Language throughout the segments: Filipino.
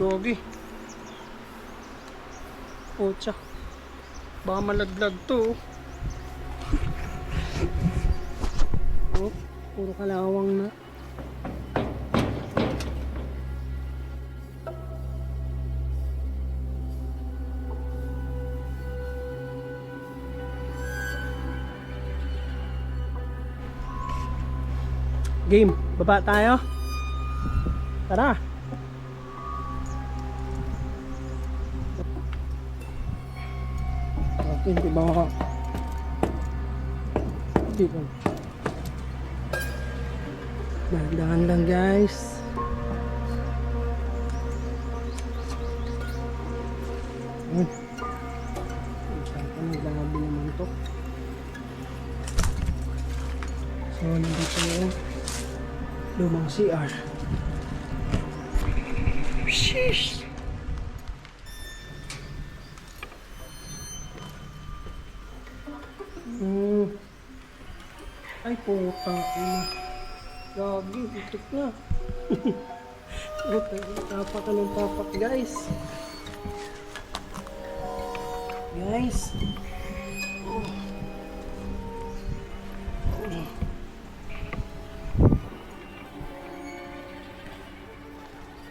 Gogi. Pucha. Baka malaglag to. Oh, puro kalawang na. Game, baba tayo. Tara. Okay, hindi ba ako? Hindi ba? Dahan-dahan lang guys. Grabe naman to. So, nandito yung lumang CR. Sheesh! Ay, putang ina. Gagi, bitik na. Tapak ka ng tapak, guys. Guys.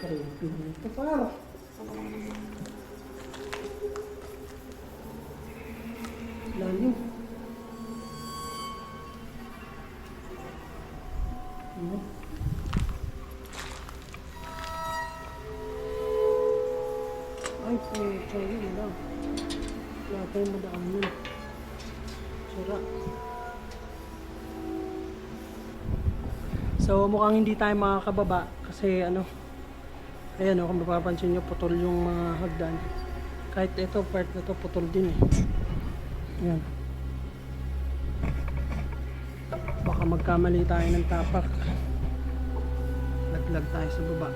Ito pa. Lalim. Ay, puto yun lang. Wala tayong madaan yun. Sira. So, mukhang hindi tayo makakababa kasi ano, ayan o, kung mapapansin nyo, putol yung mga hagdan. Kahit ito, part na to, putol din eh. Ayan. Baka magkamali tayo ng tapak. Laglag tayo sa baba.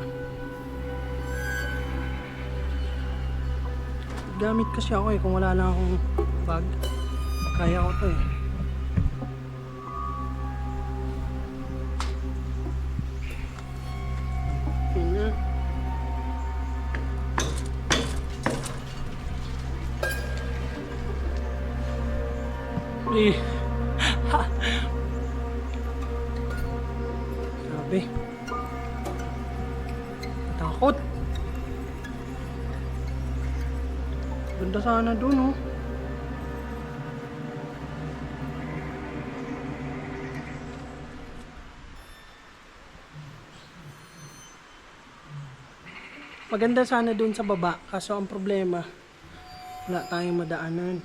Gamit kasi ako eh, kung wala lang akong bag, kaya ko to eh. Pina. Eh. Ha. Grabe. Takot. Ganda sana dun oh. Maganda sana dun sa baba, kaso ang problema, wala tayong madaanan.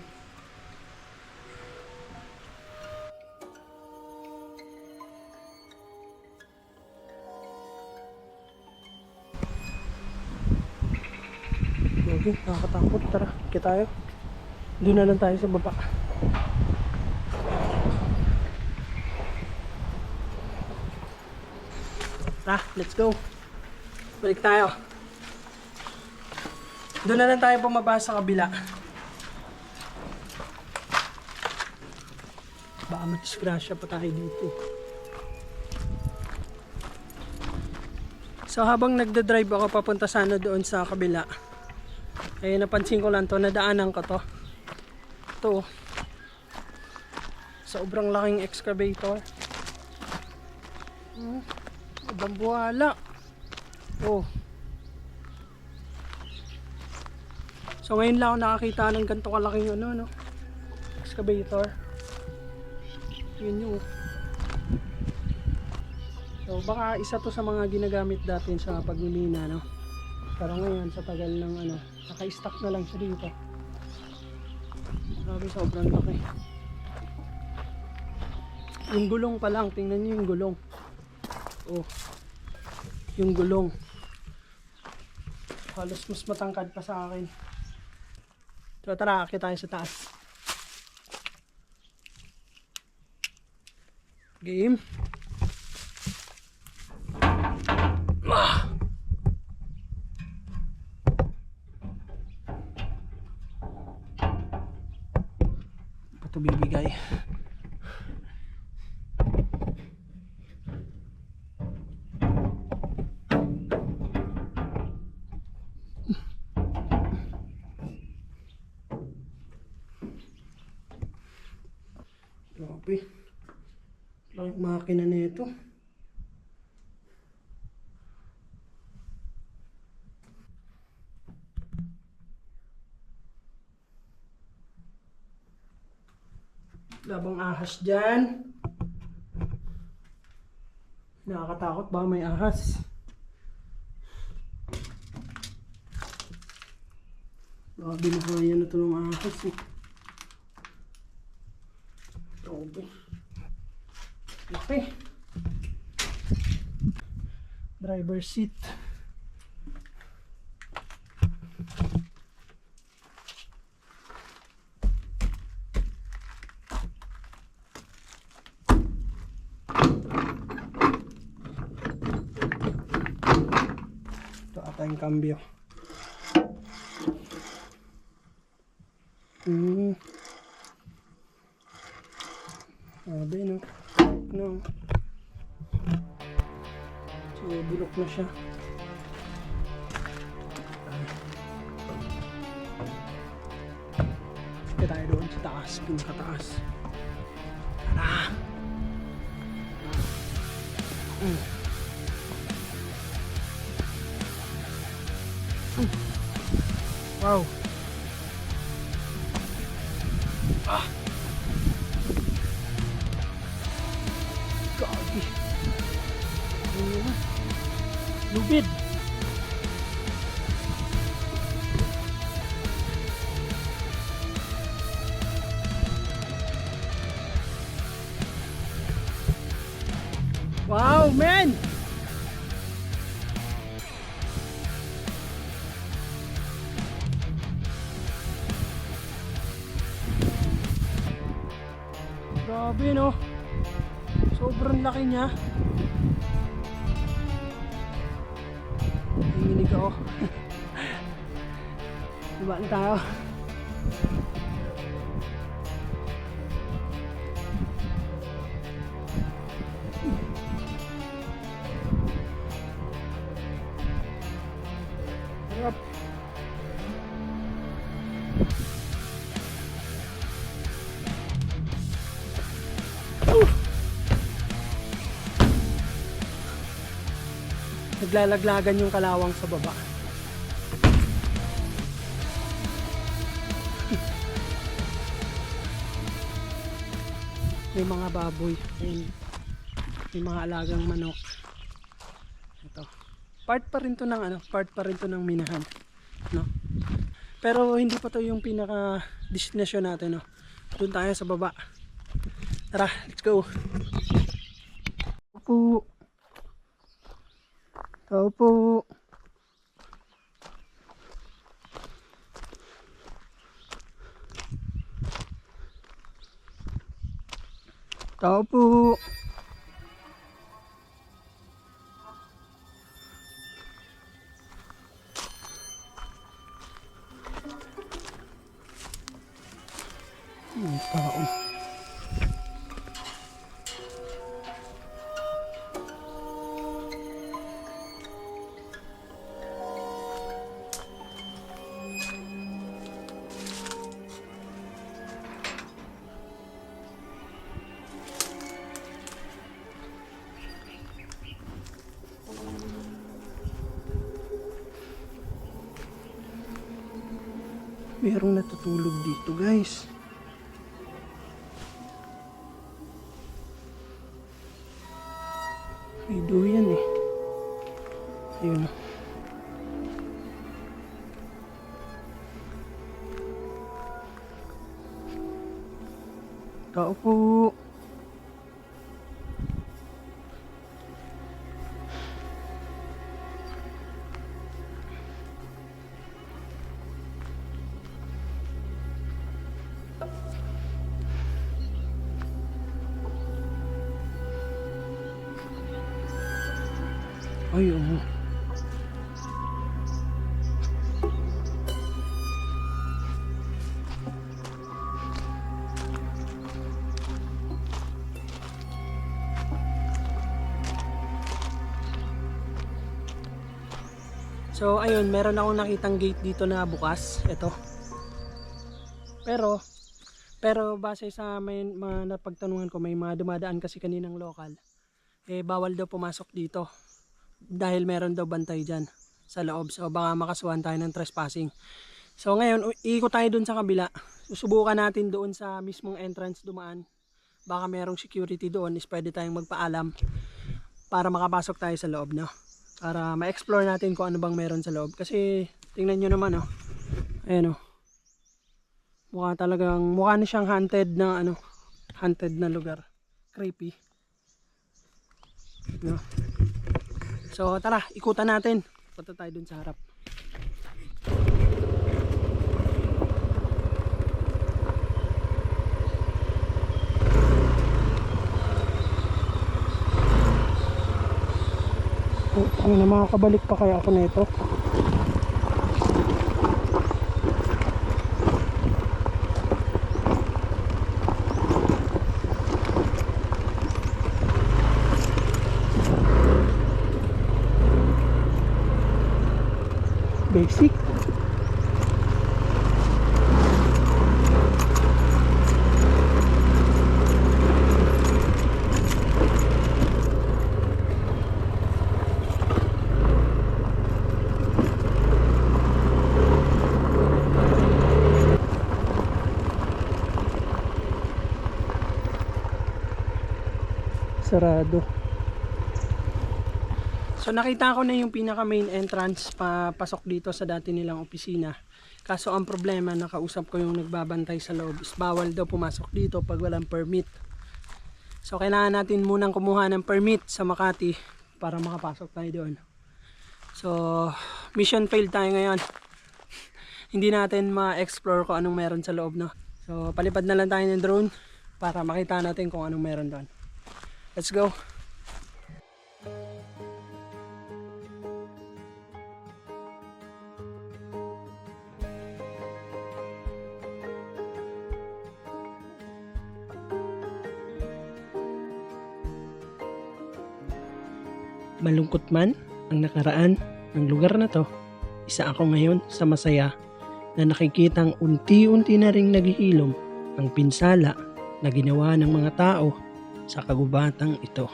Okay, nakakatakot. Tara, kita tayo. Doon na lang tayo sa baba. Tara, let's go. Balik tayo. Doon na lang tayo bumaba sa kabila. Baka madisgrasya pa tayo dito. So habang nagda-drive ako papunta sana doon sa kabila, eh napansin ko lang to, nadaanan ko to. Ito. Sobrang laking excavator. Dambuhala. Oh. So ngayon lang ako nakakita ng ganito kalaking ano, no? Excavator. Yun yung. So baka isa to sa mga ginagamit dati sa pagmimina, no? Pero ngayon sa tagal ng ano, naka-stack na lang siya dito. Grabe, sobrang laki. Yung gulong pa lang, tingnan niyo yung gulong. Oh. Yung gulong. Halos mas matangkad pa sa akin. So tara, akit tayo sa taas. Game. Ito bibigay. Uy, lang makina nito. Labang ahas dyan. Nakakatakot ba may ahas? Baka binuhayan na ito ng ahas eh. Grabe. Laki. Driver seat. Ito ata yung cambio. Sabi no. No. So, bulok na siya. Sige tayo doon sa taas, pinakataas. Tara! Wow! Gagi! Lubid! Wow, man! Grabe no. Sobrang laki niya. Nanginig ako. Diba na tayo? Sarap. Naglalaglagan yung kalawang sa baba. May mga baboy. May mga alagang manok. Ito. Part pa rin to ng part pa rin to ng minahan, no? Pero hindi pa to yung pinaka destination natin, no? Doon tayo sa baba. Tara, let's go. Opo. Tao po. Tao po. Tao. Merong natutulog dito, guys. May duyan eh. Ayun. Tao po. Ay, oo. So, ayun, meron akong nakitang gate dito na bukas. Ito. Pero, Pero base sa may mga napagtanungan ko, may mga dumadaan kasi kaninang local, eh bawal daw pumasok dito dahil meron daw bantay dyan sa loob. So baka makasuhan tayo ng trespassing. So ngayon, iikot tayo dun sa kabila. Susubukan natin doon sa mismong entrance dumaan. Baka merong security doon, is pwede tayong magpaalam para makapasok tayo sa loob, no? Para ma-explore natin kung ano bang meron sa loob. Kasi tingnan nyo naman, oh. Ayan, oh. Mukha na siyang haunted na lugar. Creepy. No? So tara, ikutan natin. Punta tayo dun sa harap. Ang makakabalik pa kaya ako nito. Basic. Sarado. So nakita ko na yung pinaka main entrance papasok dito sa dati nilang opisina. Kaso ang problema, nakausap ko yung nagbabantay sa loob, is bawal daw pumasok dito pag walang permit. So kailangan natin munang kumuha ng permit sa Makati para makapasok tayo doon. So mission failed tayo ngayon. Hindi natin ma-explore kung anong meron sa loob, no? So palipad na lang tayo ng drone para makita natin kung anong meron doon. Let's go. Malungkot man ang nakaraan ng lugar na to, isa ako ngayon sa masaya na nakikitang unti-unti na ring naghihilom ang pinsala na ginawa ng mga tao sa kagubatang ito.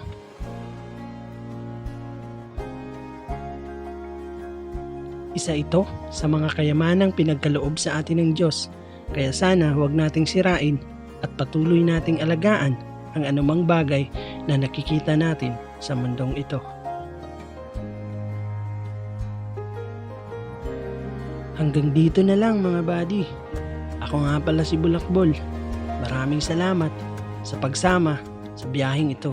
Isa ito sa mga kayamanang pinagkaloob sa atin ng Diyos, kaya sana huwag nating sirain at patuloy nating alagaan ang anumang bagay na nakikita natin sa mundong ito. Hanggang dito na lang mga buddy. Ako nga pala si Bulakbol. Maraming salamat sa pagsama sa biyaheng ito.